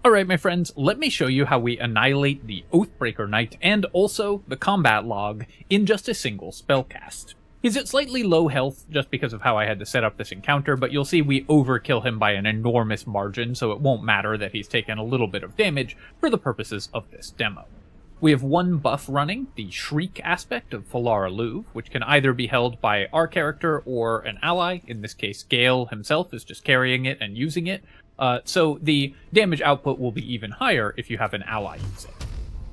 Alright my friends, let me show you how we annihilate the Oathbreaker Knight and also the combat log in just a single spellcast. He's at slightly low health just because of how I had to set up this encounter, but you'll see we overkill him by an enormous margin, so it won't matter that he's taken a little bit of damage for the purposes of this demo. We have one buff running, the Shriek aspect of Phalar Aluve, which can either be held by our character or an ally. In this case, Gale himself is just carrying it and using it. So the damage output will be even higher if you have an ally use it.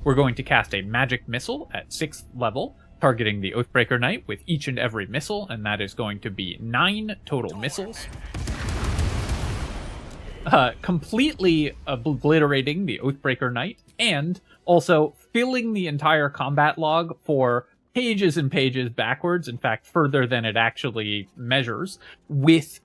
We're going to cast a magic missile at 6th level, targeting the Oathbreaker Knight with each and every missile, and that is going to be 9 total missiles. Completely obliterating the Oathbreaker Knight, and also filling the entire combat log for pages and pages backwards, in fact further than it actually measures, with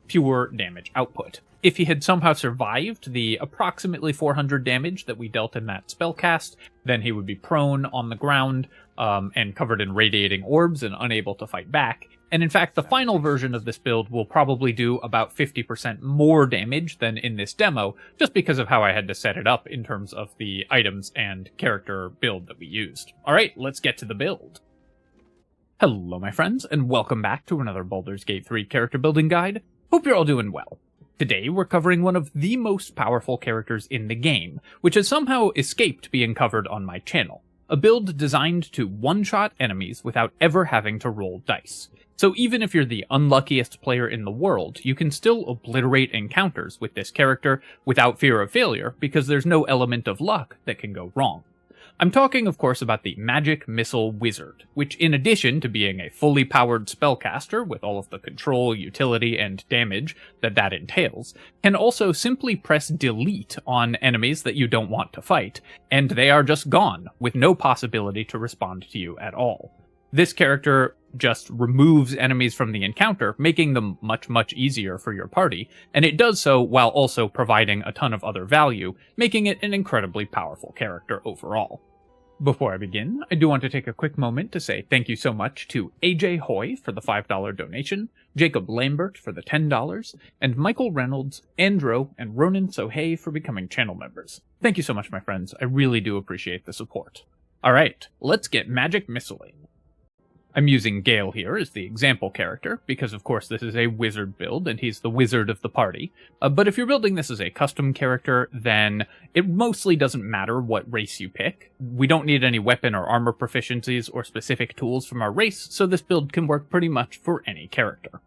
pure damage output. If he had somehow survived the approximately 400 damage that we dealt in that spellcast, then he would be prone on the ground and covered in radiating orbs and unable to fight back. And in fact, the final version of this build will probably do about 50% more damage than in this demo, just because of how I had to set it up in terms of the items and character build that we used. Alright, let's get to the build. Hello my friends, and welcome back to another Baldur's Gate 3 character building guide. Hope you're all doing well. Today we're covering one of the most powerful characters in the game, which has somehow escaped being covered on my channel. A build designed to one-shot enemies without ever having to roll dice. So even if you're the unluckiest player in the world, you can still obliterate encounters with this character without fear of failure, because there's no element of luck that can go wrong. I'm talking, of course, about the Magic Missile Wizard, which in addition to being a fully powered spellcaster with all of the control, utility, and damage that entails, can also simply press delete on enemies that you don't want to fight, and they are just gone, with no possibility to respond to you at all. This character just removes enemies from the encounter, making them much easier for your party, and it does so while also providing a ton of other value, making it an incredibly powerful character overall. Before I begin, I do want to take a quick moment to say thank you so much to AJ Hoy for the $5 donation, Jacob Lambert for the $10, and Michael Reynolds, Andro, and Ronan Sohei for becoming channel members. Thank you so much my friends, I really do appreciate the support. Alright, let's get magic missiling. I'm using Gale here as the example character, because of course this is a wizard build, and he's the wizard of the party. But if you're building this as a custom character, then it mostly doesn't matter what race you pick. We don't need any weapon or armor proficiencies or specific tools from our race, so this build can work pretty much for any character.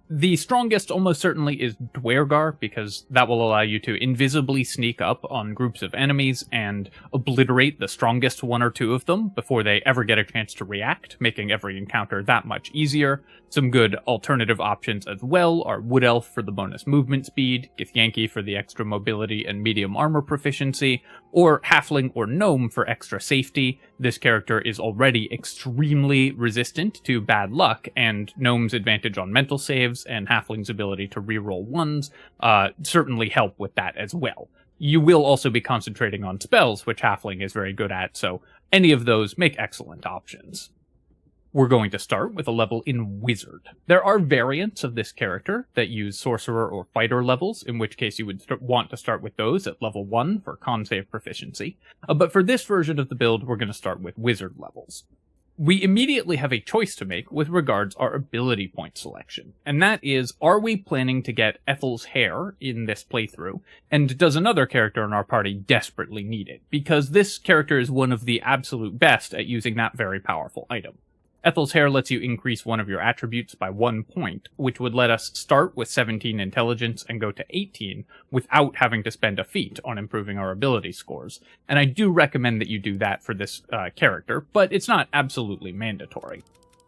The strongest almost certainly is Dwergar, because that will allow you to invisibly sneak up on groups of enemies and obliterate the strongest one or two of them before they ever get a chance to react, making every encounter that much easier. Some good alternative options as well are Wood Elf for the bonus movement speed, Githyanki for the extra mobility and medium armor proficiency, or Halfling or Gnome for extra safety. This character is already extremely resistant to bad luck, and Gnome's advantage on mental saves and Halfling's ability to reroll ones certainly help with that as well. You will also be concentrating on spells, which Halfling is very good at, so any of those make excellent options. We're going to start with a level in Wizard. There are variants of this character that use Sorcerer or Fighter levels, in which case you would want to start with those at level 1 for con save proficiency, but for this version of the build we're going to start with Wizard levels. We immediately have a choice to make with regards our ability point selection, and that is, are we planning to get Ethel's Hair in this playthrough, and does another character in our party desperately need it? Because this character is one of the absolute best at using that very powerful item. Ethel's Hair lets you increase one of your attributes by 1 point, which would let us start with 17 intelligence and go to 18 without having to spend a feat on improving our ability scores. And I do recommend that you do that for this character, but it's not absolutely mandatory.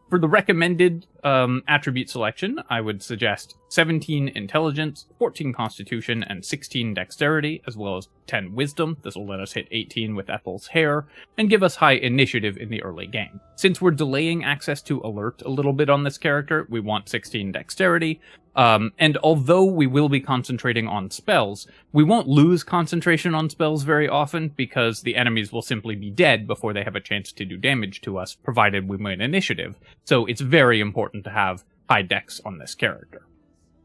For the recommended attribute selection, I would suggest 17 Intelligence, 14 Constitution, and 16 Dexterity, as well as 10 Wisdom. This will let us hit 18 with Ethel's Hair, and give us high initiative in the early game. Since we're delaying access to Alert a little bit on this character, we want 16 Dexterity, and although we will be concentrating on spells, we won't lose concentration on spells very often, because the enemies will simply be dead before they have a chance to do damage to us, provided we win initiative. So it's very important to have high dex on this character.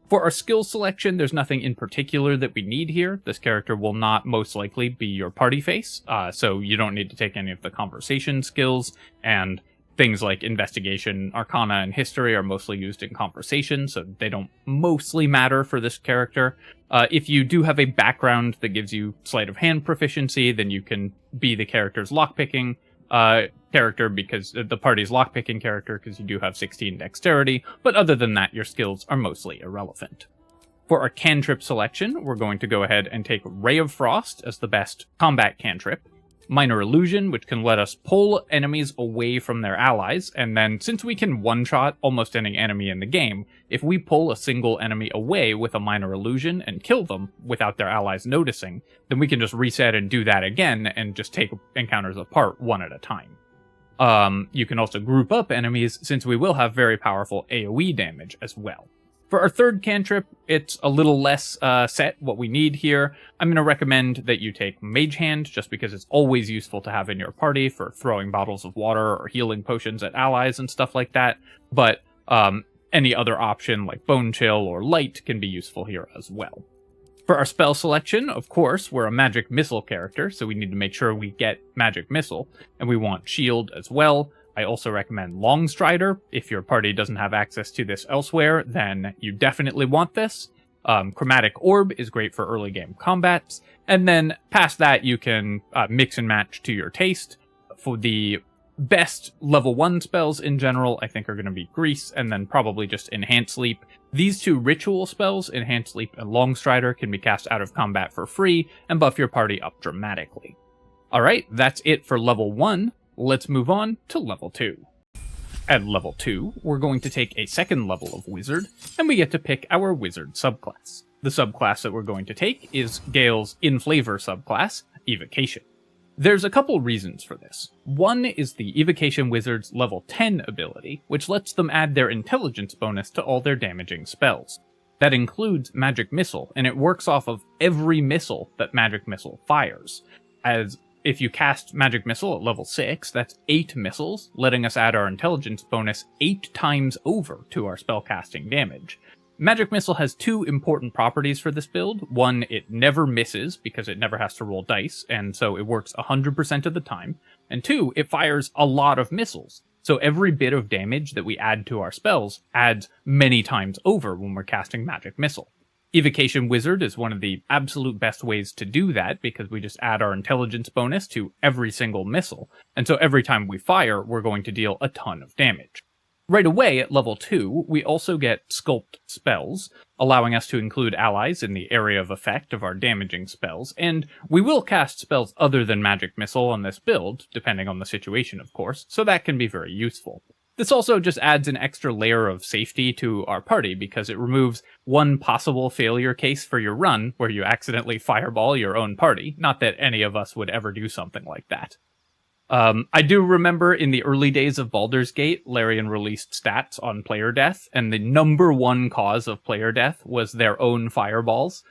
For our skill selection, there's nothing in particular that we need here. This character will not most likely be your party face, so you don't need to take any of the conversation skills, and things like investigation, arcana, and history are mostly used in conversation, so they don't mostly matter for this character. If you do have a background that gives you sleight of hand proficiency, then you can be the character's lockpicking character, because the party's lockpicking character, because you do have 16 dexterity, but other than that, your skills are mostly irrelevant. For our cantrip selection, we're going to go ahead and take Ray of Frost as the best combat cantrip, Minor Illusion, which can let us pull enemies away from their allies, and then since we can one-shot almost any enemy in the game, if we pull a single enemy away with a Minor Illusion and kill them without their allies noticing, then we can just reset and do that again and just take encounters apart one at a time. You can also group up enemies, since we will have very powerful AoE damage as well. For our third cantrip, it's a little less set what we need here. I'm going to recommend that you take Mage Hand, just because it's always useful to have in your party for throwing bottles of water or healing potions at allies and stuff like that. But any other option like Bone Chill or Light can be useful here as well. For our spell selection, of course, we're a Magic Missile character, so we need to make sure we get Magic Missile, and we want Shield as well. I also recommend Longstrider. If your party doesn't have access to this elsewhere, then you definitely want this. Chromatic Orb is great for early game combats, and then past that you can mix and match to your taste. For the best level 1 spells in general, I think are going to be Grease, and then probably just Enhance Sleep. These two ritual spells, Enhance Sleep and Longstrider, can be cast out of combat for free and buff your party up dramatically. Alright, that's it for level 1. Let's move on to level 2. At level 2, we're going to take a second level of Wizard, and we get to pick our Wizard subclass. The subclass that we're going to take is Gale's in-flavor subclass, Evocation. There's a couple reasons for this. One is the Evocation Wizard's level 10 ability, which lets them add their intelligence bonus to all their damaging spells. That includes Magic Missile, and it works off of every missile that Magic Missile fires. As if you cast Magic Missile at level 6, that's 8 missiles, letting us add our intelligence bonus 8 times over to our spellcasting damage. Magic Missile has two important properties for this build. One, it never misses, because it never has to roll dice, and so it works 100% of the time. And two, it fires a lot of missiles. So every bit of damage that we add to our spells adds many times over when we're casting Magic Missile. Evocation Wizard is one of the absolute best ways to do that, because we just add our intelligence bonus to every single missile, and so every time we fire, we're going to deal a ton of damage. Right away at level 2, we also get Sculpt spells, allowing us to include allies in the area of effect of our damaging spells, and we will cast spells other than Magic Missile on this build, depending on the situation of course, so that can be very useful. This also just adds an extra layer of safety to our party, because it removes one possible failure case for your run where you accidentally fireball your own party. Not that any of us would ever do something like that. I do remember in the early days of Baldur's Gate, Larian released stats on player death, and the number one cause of player death was their own fireballs,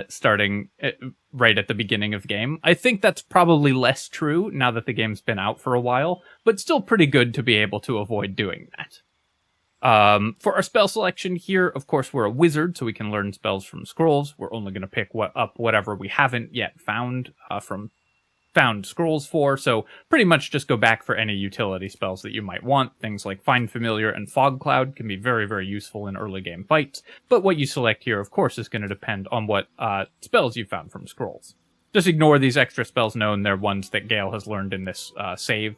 starting right at the beginning of the game. I think that's probably less true now that the game's been out for a while, but still pretty good to be able to avoid doing that. For our spell selection here, of course, we're a wizard, so we can learn spells from scrolls. We're only going to pick up whatever we haven't yet found found scrolls for, so pretty much just go back for any utility spells that you might want. Things like Find Familiar and Fog Cloud can be very, very useful in early game fights, but what you select here, of course, is going to depend on what spells you found from scrolls. Just ignore these extra spells known, they're ones that Gale has learned in this save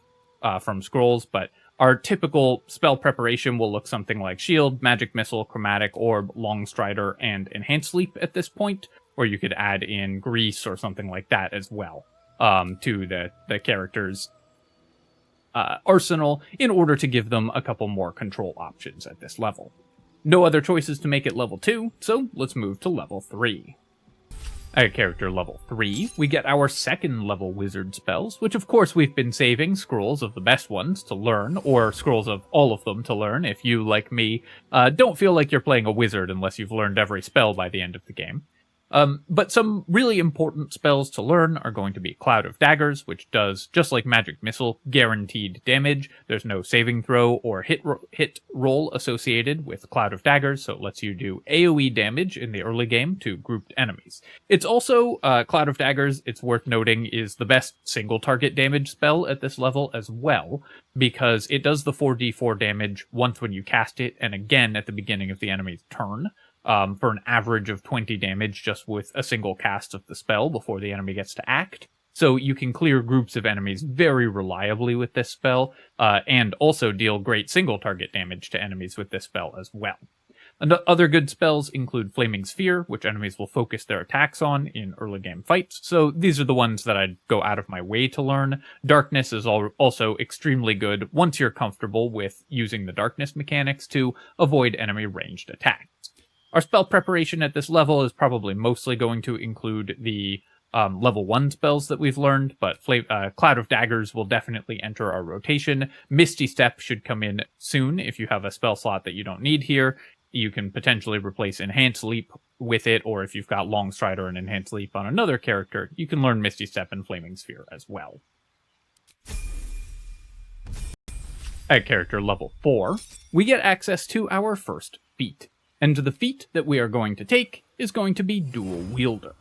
from scrolls, but our typical spell preparation will look something like Shield, Magic Missile, Chromatic Orb, Longstrider, and Enhanced Sleep at this point, or you could add in Grease or something like that as well. To the character's arsenal in order to give them a couple more control options at this level. No other choices to make it level 2, so let's move to level 3. At character level 3, we get our second level wizard spells, which of course we've been saving scrolls of the best ones to learn, or scrolls of all of them to learn if you, like me, don't feel like you're playing a wizard unless you've learned every spell by the end of the game. But some really important spells to learn are going to be Cloud of Daggers, which does, just like Magic Missile, guaranteed damage. There's no saving throw or hit roll associated with Cloud of Daggers, so it lets you do AoE damage in the early game to grouped enemies. It's also, Cloud of Daggers, it's worth noting, is the best single target damage spell at this level as well, because it does the 4d4 damage once when you cast it, and again at the beginning of the enemy's turn. For an average of 20 damage just with a single cast of the spell before the enemy gets to act. So you can clear groups of enemies very reliably with this spell, and also deal great single target damage to enemies with this spell as well. And other good spells include Flaming Sphere, which enemies will focus their attacks on in early game fights, so these are the ones that I'd go out of my way to learn. Darkness is also extremely good once you're comfortable with using the darkness mechanics to avoid enemy ranged attacks. Our spell preparation at this level is probably mostly going to include the level 1 spells that we've learned, but Cloud of Daggers will definitely enter our rotation. Misty Step should come in soon if you have a spell slot that you don't need here. You can potentially replace Enhanced Leap with it, or if you've got Long Strider and Enhanced Leap on another character, you can learn Misty Step and Flaming Sphere as well. At character level 4, we get access to our first feat. And the feat that we are going to take is going to be Dual Wielder.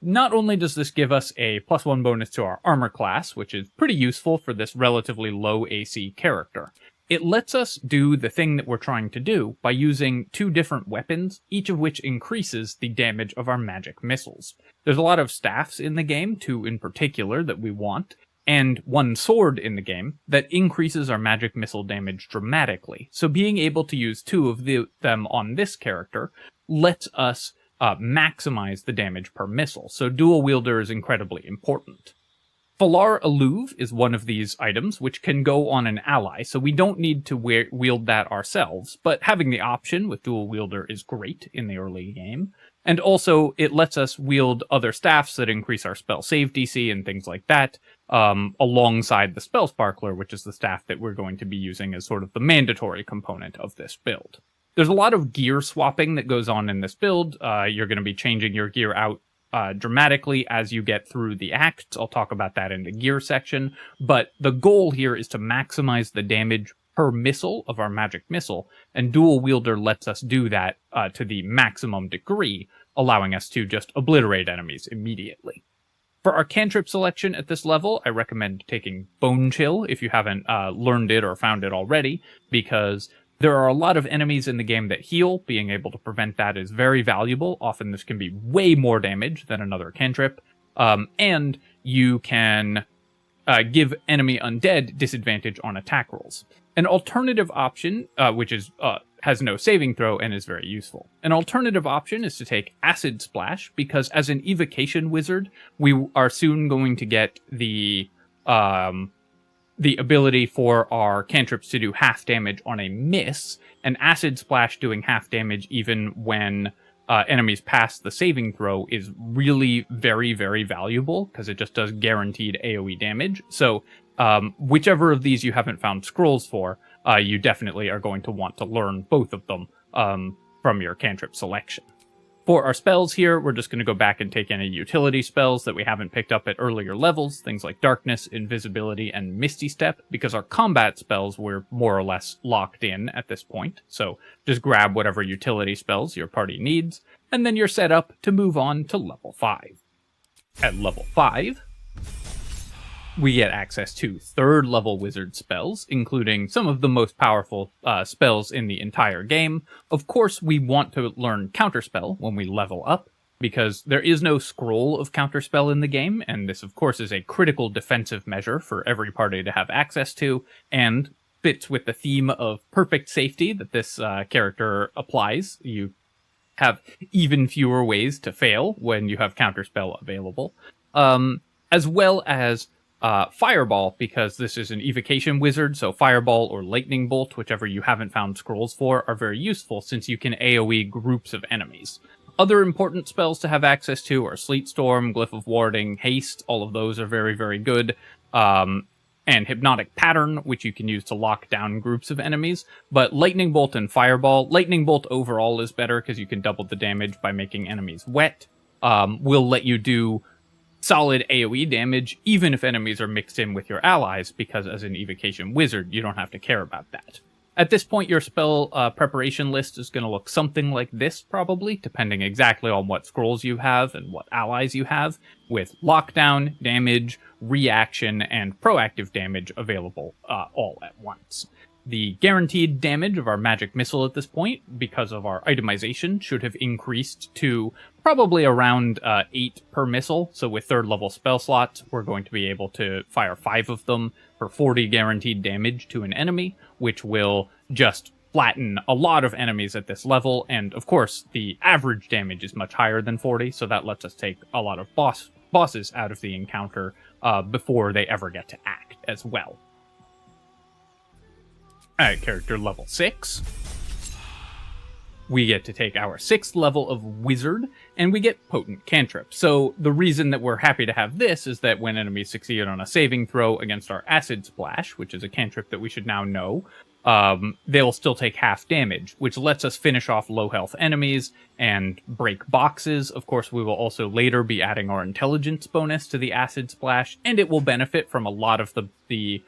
Not only does this give us a +1 bonus to our armor class, which is pretty useful for this relatively low AC character, it lets us do the thing that we're trying to do by using 2 different weapons, each of which increases the damage of our magic missiles. There's a lot of staffs in the game, 2 in particular, that we want, and 1 sword in the game that increases our magic missile damage dramatically. So being able to use 2 of them on this character lets us maximize the damage per missile. So Dual Wielder is incredibly important. Phalar Aluve is one of these items, which can go on an ally, so we don't need to wield that ourselves, but having the option with Dual Wielder is great in the early game. And also, it lets us wield other staffs that increase our spell save DC and things like that, alongside the Spellsparkler, which is the staff that we're going to be using as sort of the mandatory component of this build. There's a lot of gear swapping that goes on in this build. You're going to be changing your gear out dramatically as you get through the acts. I'll talk about that in the gear section, but the goal here is to maximize the damage per missile of our magic missile, and Dual Wielder lets us do that to the maximum degree, allowing us to just obliterate enemies immediately. For our cantrip selection at this level, I recommend taking Bone Chill if you haven't learned it or found it already, because there are a lot of enemies in the game that heal. Being able to prevent that is very valuable. Often this can be way more damage than another cantrip, and you can give enemy undead disadvantage on attack rolls. An alternative option, which is has no saving throw and is very useful. An alternative option is to take Acid Splash, because as an Evocation Wizard, we are soon going to get the ability for our cantrips to do half damage on a miss, and Acid Splash doing half damage even when enemies pass the saving throw is really very, very valuable, because it just does guaranteed AoE damage. So whichever of these you haven't found scrolls for, you definitely are going to want to learn both of them from your cantrip selection. For our spells here, we're just going to go back and take any utility spells that we haven't picked up at earlier levels, things like Darkness, Invisibility, and Misty Step, because our combat spells were more or less locked in at this point. So just grab whatever utility spells your party needs, and then you're set up to move on to level 5. At level 5, we get access to 3rd level wizard spells, including some of the most powerful spells in the entire game. Of course, we want to learn Counterspell when we level up, because there is no scroll of Counterspell in the game, and this of course is a critical defensive measure for every party to have access to, and fits with the theme of perfect safety that this character applies. You have even fewer ways to fail when you have Counterspell available, as well as Fireball, because this is an Evocation Wizard, so Fireball or Lightning Bolt, whichever you haven't found scrolls for, are very useful since you can AoE groups of enemies. Other important spells to have access to are Sleet Storm, Glyph of Warding, Haste. All of those are very, very good. And Hypnotic Pattern, which you can use to lock down groups of enemies. But Lightning Bolt and Fireball. Lightning Bolt overall is better because you can double the damage by making enemies wet. will let you do solid AoE damage, even if enemies are mixed in with your allies, because as an Evocation Wizard, you don't have to care about that. At this point, your spell preparation list is going to look something like this, probably, depending exactly on what scrolls you have and what allies you have, with lockdown, damage, reaction, and proactive damage available all at once. The guaranteed damage of our magic missile at this point, because of our itemization, should have increased to probably around 8 per missile. So with 3rd level spell slots, we're going to be able to fire 5 of them for 40 guaranteed damage to an enemy, which will just flatten a lot of enemies at this level. And of course, the average damage is much higher than 40, so that lets us take a lot of bosses out of the encounter before they ever get to act as well. At character level 6, we get to take our 6th level of Wizard, and we get Potent Cantrip. So the reason that we're happy to have this is that when enemies succeed on a saving throw against our Acid Splash, which is a cantrip that we should now know, they'll still take half damage, which lets us finish off low health enemies and break boxes. Of course, we will also later be adding our intelligence bonus to the Acid Splash, and it will benefit from a lot of the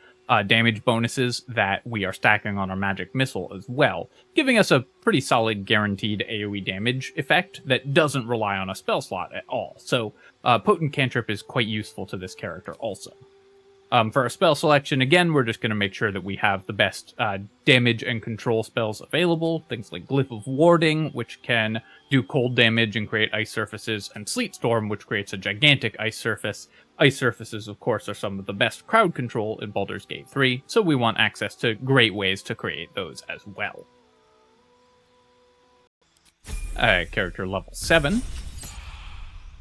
damage bonuses that we are stacking on our magic missile as well, giving us a pretty solid guaranteed AoE damage effect that doesn't rely on a spell slot at all. So Potent Cantrip is quite useful to this character also. For our spell selection, again, we're just going to make sure that we have the best damage and control spells available. Things like Glyph of Warding, which can do cold damage and create ice surfaces, and Sleet Storm, which creates a gigantic ice surface. Ice surfaces, of course, are some of the best crowd control in Baldur's Gate 3, so we want access to great ways to create those as well. Character level 7.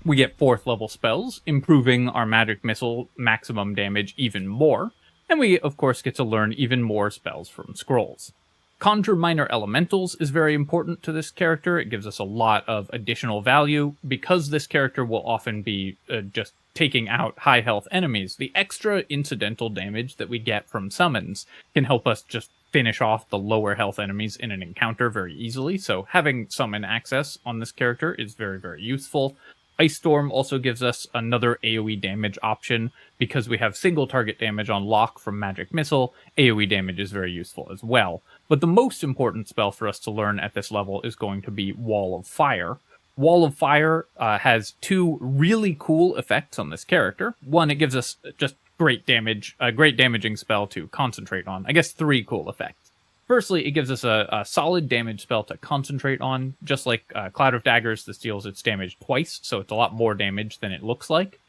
We get 4th level spells, improving our magic missile maximum damage even more, and we, of course, get to learn even more spells from scrolls. Conjure Minor Elementals is very important to this character. It gives us a lot of additional value. Because this character will often be just taking out high health enemies, the extra incidental damage that we get from summons can help us just finish off the lower health enemies in an encounter very easily, so having summon access on this character is very, very useful. Ice Storm also gives us another AoE damage option. Because we have single target damage on lock from Magic Missile, AoE damage is very useful as well. But the most important spell for us to learn at this level is going to be Wall of Fire. Wall of Fire has 2 really cool effects on this character. One, it gives us just great damage, a great damaging spell to concentrate on. I guess 3 cool effects. Firstly, it gives us a solid damage spell to concentrate on. Just like Cloud of Daggers, this deals its damage twice, so it's a lot more damage than it looks like.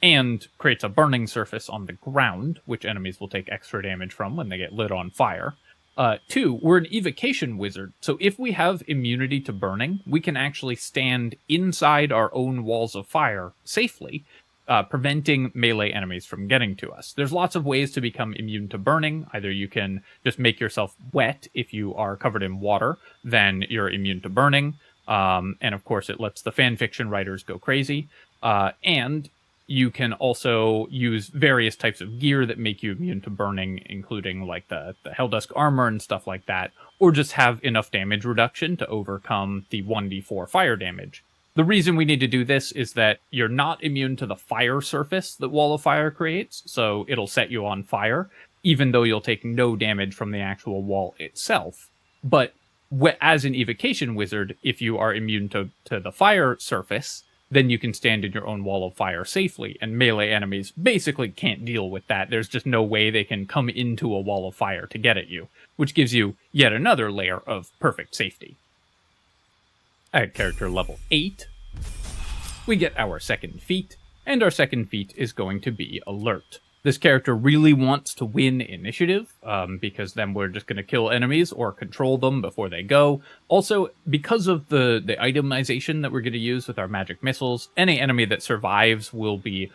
And creates a burning surface on the ground, which enemies will take extra damage from when they get lit on fire. 2, we're an Evocation Wizard, so if we have immunity to burning, we can actually stand inside our own walls of fire safely, preventing melee enemies from getting to us. There's lots of ways to become immune to burning. Either you can just make yourself wet if you are covered in water, then you're immune to burning. And of course, it lets the fanfiction writers go crazy. And you can also use various types of gear that make you immune to burning, including like the Helldusk armor and stuff like that, or just have enough damage reduction to overcome the 1d4 fire damage. The reason we need to do this is that you're not immune to the fire surface that Wall of Fire creates, so it'll set you on fire, even though you'll take no damage from the actual wall itself. But as an Evocation Wizard, if you are immune to the fire surface, then you can stand in your own wall of fire safely, and melee enemies basically can't deal with that. There's just no way they can come into a wall of fire to get at you, which gives you yet another layer of perfect safety. At character level 8, we get our second feat, and our second feat is going to be Alert. This character really wants to win initiative, because then we're just going to kill enemies or control them before they go. Also, because of the itemization that we're going to use with our magic missiles, any enemy that survives will be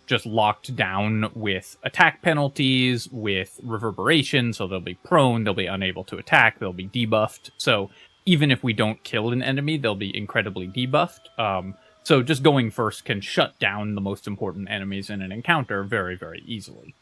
just locked down with attack penalties, with reverberation, so they'll be prone, they'll be unable to attack, they'll be debuffed. So even if we don't kill an enemy, they'll be incredibly debuffed. So just going first can shut down the most important enemies in an encounter very, very easily.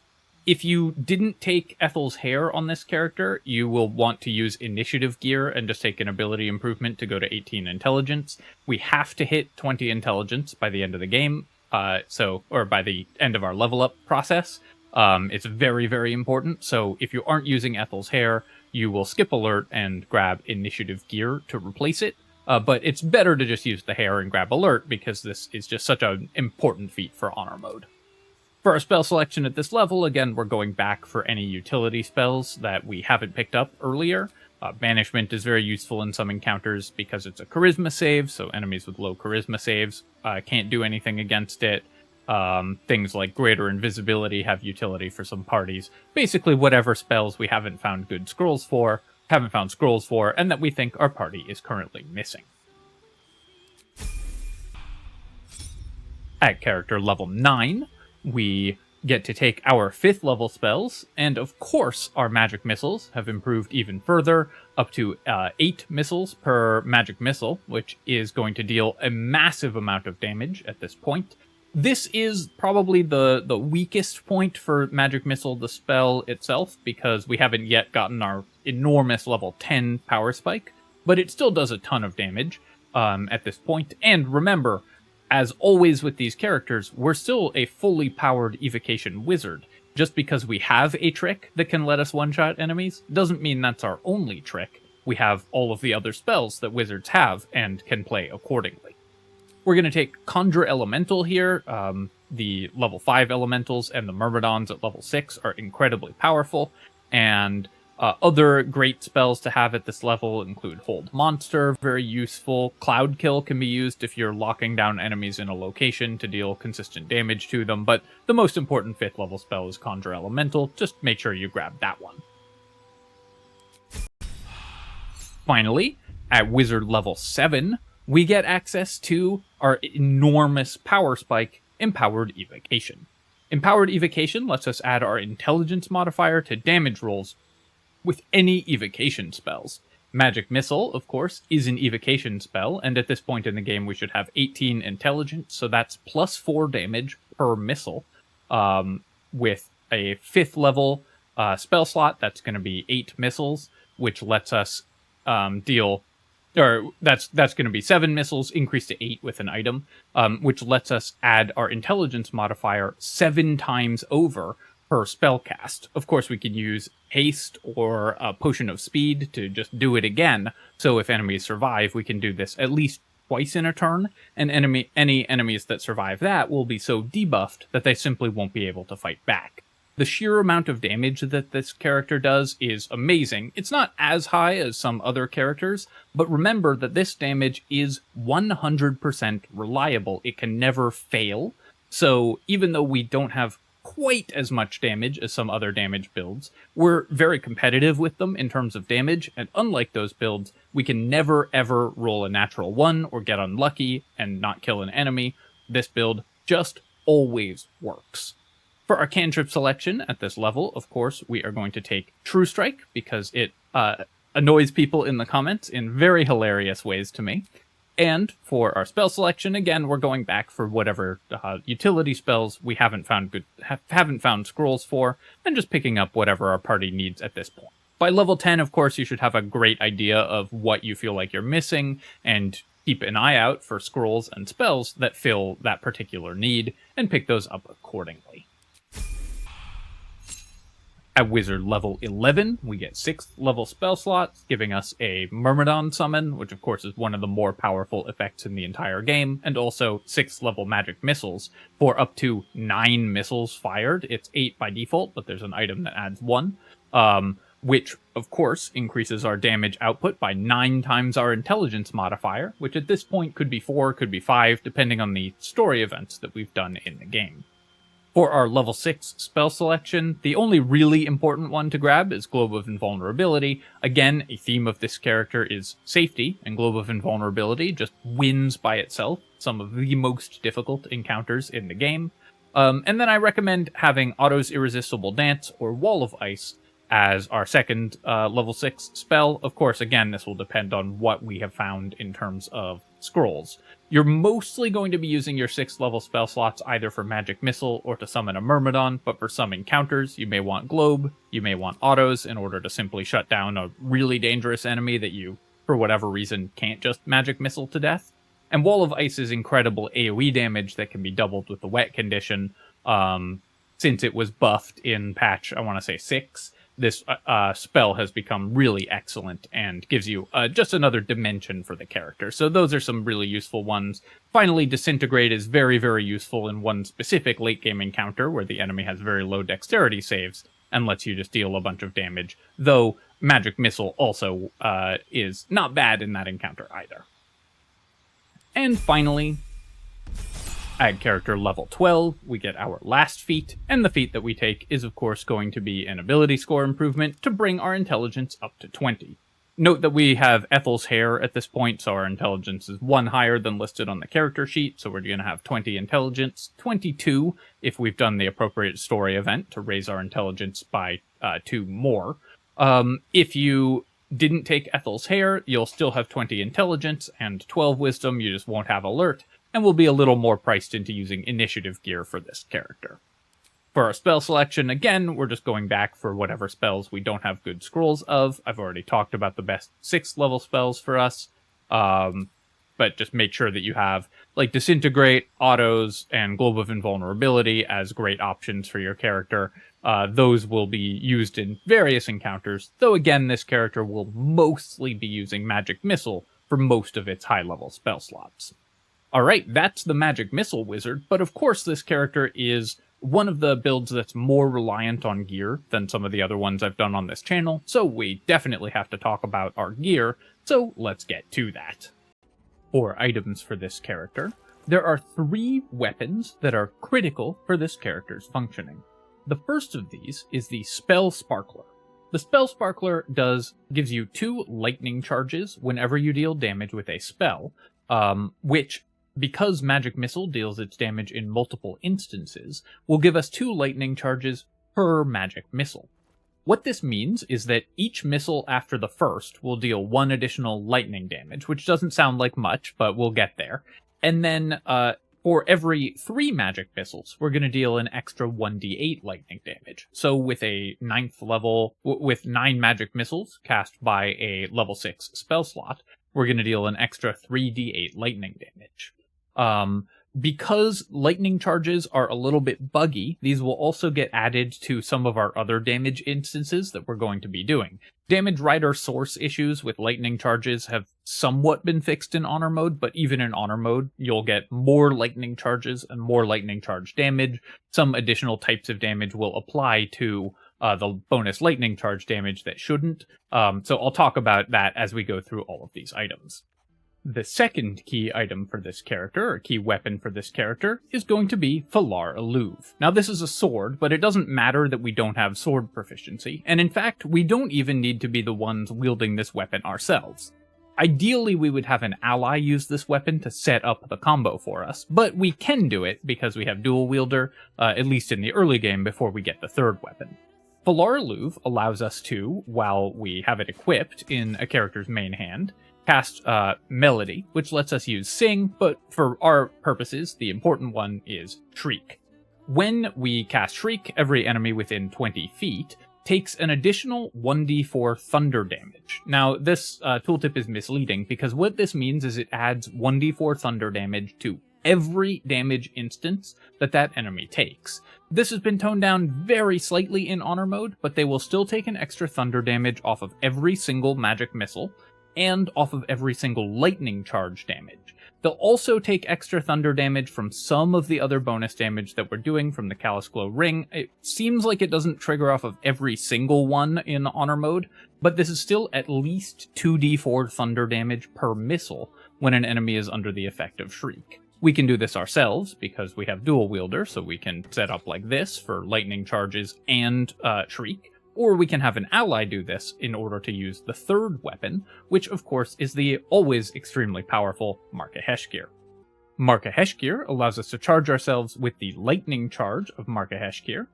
If you didn't take Ethel's hair on this character, you will want to use initiative gear and just take an ability improvement to go to 18 intelligence. We have to hit 20 intelligence by the end of the game, or by the end of our level up process. It's very, very important. So if you aren't using Ethel's hair, you will skip alert and grab initiative gear to replace it. But it's better to just use the hair and grab alert because this is just such an important feat for honor mode. For our spell selection at this level, again, we're going back for any utility spells that we haven't picked up earlier. Banishment is very useful in some encounters because it's a charisma save, so enemies with low charisma saves can't do anything against it. Things like greater invisibility have utility for some parties. Basically, whatever spells we haven't found scrolls for, and that we think our party is currently missing. At character level 9, we get to take our 5th level spells, and of course our magic missiles have improved even further, up to 8 missiles per magic missile, which is going to deal a massive amount of damage at this point. This is probably the weakest point for magic missile, the spell itself, because we haven't yet gotten our enormous level 10 power spike, but it still does a ton of damage at this point. And remember, as always with these characters, we're still a fully powered Evocation Wizard. Just because we have a trick that can let us one-shot enemies doesn't mean that's our only trick. We have all of the other spells that wizards have and can play accordingly. We're going to take Conjure Elemental here. The level 5 elementals and the Myrmidons at level 6 are incredibly powerful, and other great spells to have at this level include Hold Monster, very useful. Cloud Kill can be used if you're locking down enemies in a location to deal consistent damage to them, but the most important 5th level spell is Conjure Elemental. Just make sure you grab that one. Finally, at Wizard level 7, we get access to our enormous power spike, Empowered Evocation. Empowered Evocation lets us add our intelligence modifier to damage rolls with any evocation spells. Magic Missile, of course, is an evocation spell, and at this point in the game we should have 18 intelligence, so that's plus 4 damage per missile. With a 5th level spell slot, that's going to be 8 missiles, which lets us deal... Or that's going to be 7 missiles, increased to 8 with an item, which lets us add our intelligence modifier 7 times over per spellcast. Of course, we can use haste or a potion of speed to just do it again. So if enemies survive, we can do this at least twice in a turn, and any enemies that survive that will be so debuffed that they simply won't be able to fight back. The sheer amount of damage that this character does is amazing. It's not as high as some other characters, but remember that this damage is 100% reliable. It can never fail. So even though we don't have quite as much damage as some other damage builds, we're very competitive with them in terms of damage, and unlike those builds, we can never ever roll a natural 1 or get unlucky and not kill an enemy. This build just always works. For our cantrip selection at this level, of course, we are going to take True Strike because it annoys people in the comments in very hilarious ways to me. And for our spell selection, again, we're going back for whatever utility spells we haven't found scrolls for, and just picking up whatever our party needs at this point. By level 10, of course, you should have a great idea of what you feel like you're missing, and keep an eye out for scrolls and spells that fill that particular need, and pick those up accordingly. At Wizard level 11, we get 6th level spell slots, giving us a Myrmidon summon, which of course is one of the more powerful effects in the entire game, and also 6th level magic missiles for up to 9 missiles fired. It's 8 by default, but there's an item that adds 1, which of course increases our damage output by 9 times our intelligence modifier, which at this point could be 4, could be 5, depending on the story events that we've done in the game. For our level 6 spell selection, the only really important one to grab is Globe of Invulnerability. Again, a theme of this character is safety, and Globe of Invulnerability just wins by itself some of the most difficult encounters in the game. And then I recommend having Otto's Irresistible Dance or Wall of Ice as our second level 6 spell. Of course, again, this will depend on what we have found in terms of scrolls. You're mostly going to be using your 6th level spell slots either for Magic Missile or to summon a Myrmidon, but for some encounters, you may want Globe, you may want Autos in order to simply shut down a really dangerous enemy that you, for whatever reason, can't just Magic Missile to death. And Wall of Ice is incredible AoE damage that can be doubled with the Wet condition. Since it was buffed in patch, I want to say 6, this spell has become really excellent and gives you just another dimension for the character. So those are some really useful ones. Finally, Disintegrate is very, very useful in one specific late-game encounter where the enemy has very low dexterity saves and lets you just deal a bunch of damage, though Magic Missile also is not bad in that encounter either. And finally, at character level 12, we get our last feat, and the feat that we take is of course going to be an ability score improvement to bring our intelligence up to 20. Note that we have Ethel's Hair at this point, so our intelligence is 1 higher than listed on the character sheet, so we're going to have 20 intelligence, 22 if we've done the appropriate story event to raise our intelligence by 2 more. If you didn't take Ethel's Hair, you'll still have 20 intelligence and 12 wisdom, you just won't have alert, and will be a little more priced into using initiative gear for this character. For our spell selection, again, we're just going back for whatever spells we don't have good scrolls of. I've already talked about the best 6th level spells for us, but just make sure that you have like Disintegrate, Autos, and Globe of Invulnerability as great options for your character. Those will be used in various encounters, though again, this character will mostly be using Magic Missile for most of its high-level spell slots. Alright, that's the Magic Missile Wizard, but of course this character is one of the builds that's more reliant on gear than some of the other ones I've done on this channel, so we definitely have to talk about our gear, so let's get to that. For items for this character, there are 3 weapons that are critical for this character's functioning. The first of these is the Spellsparkler. The Spellsparkler gives you 2 lightning charges whenever you deal damage with a spell, which, because Magic Missile deals its damage in multiple instances, will give us 2 lightning charges per Magic Missile. What this means is that each missile after the first will deal 1 additional lightning damage, which doesn't sound like much, but we'll get there. And then, for every 3 magic missiles, we're going to deal an extra 1d8 lightning damage. So with a 9th level, with 9 magic missiles cast by a level 6 spell slot, we're going to deal an extra 3d8 lightning damage. Because lightning charges are a little bit buggy, these will also get added to some of our other damage instances that we're going to be doing. Damage Rider source issues with lightning charges have somewhat been fixed in Honor Mode, but even in Honor Mode, you'll get more lightning charges and more lightning charge damage. Some additional types of damage will apply to the bonus lightning charge damage that shouldn't, so I'll talk about that as we go through all of these items. The second key item for this character, or key weapon for this character, is going to be Phalar Aluve. Now this is a sword, but it doesn't matter that we don't have sword proficiency, and in fact, we don't even need to be the ones wielding this weapon ourselves. Ideally, we would have an ally use this weapon to set up the combo for us, but we can do it because we have dual wielder, at least in the early game before we get the third weapon. Phalar Aluve allows us to, while we have it equipped in a character's main hand, cast Melody, which lets us use Sing, but for our purposes, the important one is Shriek. When we cast Shriek, every enemy within 20 feet takes an additional 1d4 thunder damage. Now, this tooltip is misleading, because what this means is it adds 1d4 thunder damage to every damage instance that enemy takes. This has been toned down very slightly in Honor Mode, but they will still take an extra thunder damage off of every single magic missile, and off of every single lightning charge damage. They'll also take extra thunder damage from some of the other bonus damage that we're doing from the Callous Glow Ring. It seems like it doesn't trigger off of every single one in Honor Mode, but this is still at least 2d4 thunder damage per missile when an enemy is under the effect of Shriek. We can do this ourselves because we have dual wielder, so we can set up like this for lightning charges and Shriek. Or we can have an ally do this in order to use the third weapon, which of course is the always extremely powerful Markoheshkir. Markoheshkir allows us to charge ourselves with the lightning charge of Markoheshkir,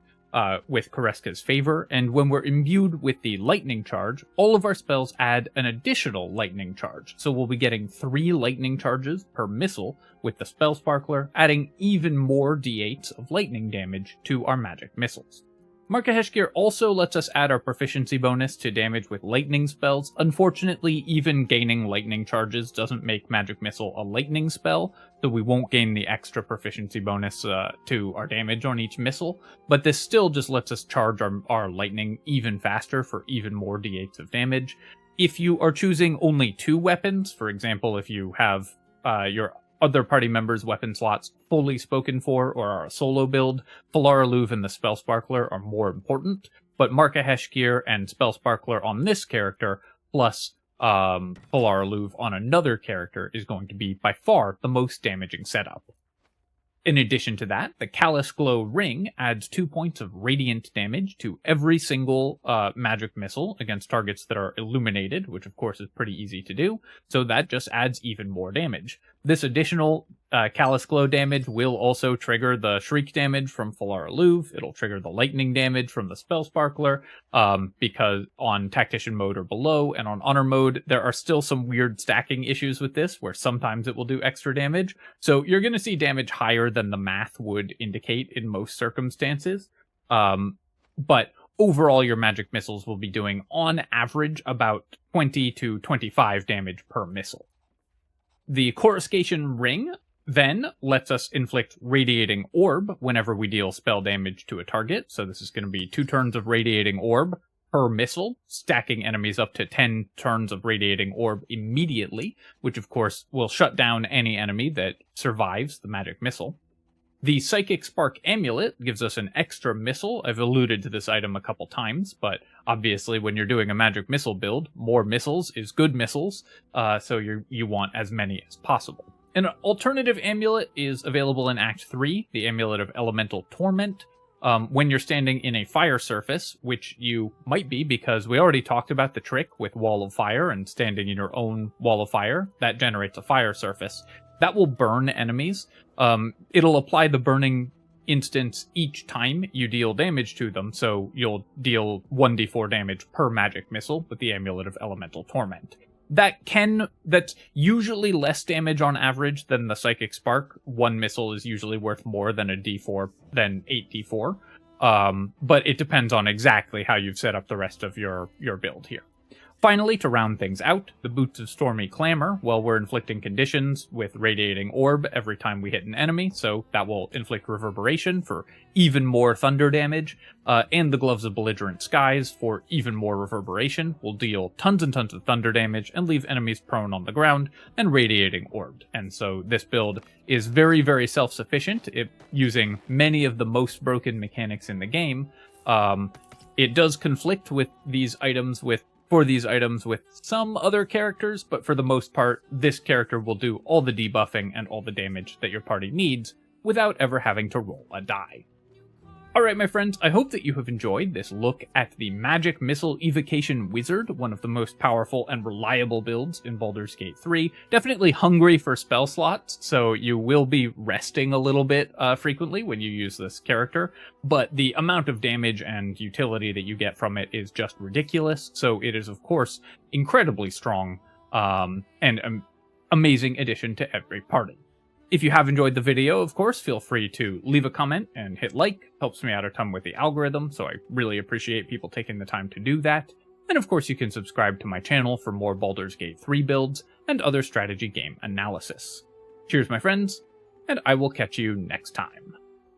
with Koreska's favor, and when we're imbued with the lightning charge, all of our spells add an additional lightning charge. So we'll be getting 3 lightning charges per missile with the Spellsparkler, adding even more d8s of lightning damage to our magic missiles. Markoheshkir also lets us add our proficiency bonus to damage with lightning spells. Unfortunately, even gaining lightning charges doesn't make Magic Missile a lightning spell, so we won't gain the extra proficiency bonus to our damage on each missile, but this still just lets us charge our lightning even faster for even more d8s of damage. If you are choosing only 2 weapons, for example, if you have your other party members' weapon slots fully spoken for or are a solo build, Phalar Aluve and the Spellsparkler are more important, but Markoheshkir and Spellsparkler on this character, plus Phalar Aluve on another character, is going to be by far the most damaging setup. In addition to that, the Callous Glow Ring adds 2 points of radiant damage to every single magic missile against targets that are illuminated, which of course is pretty easy to do, so that just adds even more damage. This additional Callous Glow damage will also trigger the Shriek damage from Phalar Aluve. It'll trigger the lightning damage from the Spellsparkler, because on Tactician mode or below, and on Honor mode, there are still some weird stacking issues with this, where sometimes it will do extra damage. So you're going to see damage higher than the math would indicate in most circumstances. But overall, your magic missiles will be doing, on average, about 20 to 25 damage per missile. The Coruscation Ring then lets us inflict Radiating Orb whenever we deal spell damage to a target. So this is going to be 2 turns of Radiating Orb per missile, stacking enemies up to 10 turns of Radiating Orb immediately, which of course will shut down any enemy that survives the magic missile. The Psychic Spark Amulet gives us an extra missile. I've alluded to this item a couple times, but obviously when you're doing a magic missile build, more missiles is good missiles, so you want as many as possible. An alternative amulet is available in Act 3, the Amulet of Elemental Torment. When you're standing in a fire surface, which you might be because we already talked about the trick with Wall of Fire and standing in your own Wall of Fire, that generates a fire surface. That will burn enemies. It'll apply the burning instance each time you deal damage to them, so you'll deal 1d4 damage per magic missile with the Amulet of Elemental Torment. That's usually less damage on average than the Psychic Spark. 1 missile is usually worth more than 8d4, but it depends on exactly how you've set up the rest of your build here. Finally, to round things out, the Boots of Stormy Clamor. Well, we're inflicting conditions with Radiating Orb every time we hit an enemy, so that will inflict Reverberation for even more thunder damage, and the Gloves of Belligerent Skies for even more Reverberation will deal tons and tons of thunder damage and leave enemies prone on the ground and Radiating Orbed. And so this build is very, very self-sufficient, using many of the most broken mechanics in the game. It does conflict with these items with some other characters, but for the most part, this character will do all the debuffing and all the damage that your party needs without ever having to roll a die. Alright, my friends, I hope that you have enjoyed this look at the Magic Missile Evocation Wizard, one of the most powerful and reliable builds in Baldur's Gate 3. Definitely hungry for spell slots, so you will be resting a little bit frequently when you use this character, but the amount of damage and utility that you get from it is just ridiculous, so it is, of course, incredibly strong and an amazing addition to every party. If you have enjoyed the video, of course, feel free to leave a comment and hit like. Helps me out a ton with the algorithm, so I really appreciate people taking the time to do that. And of course, you can subscribe to my channel for more Baldur's Gate 3 builds and other strategy game analysis. Cheers, my friends, and I will catch you next time.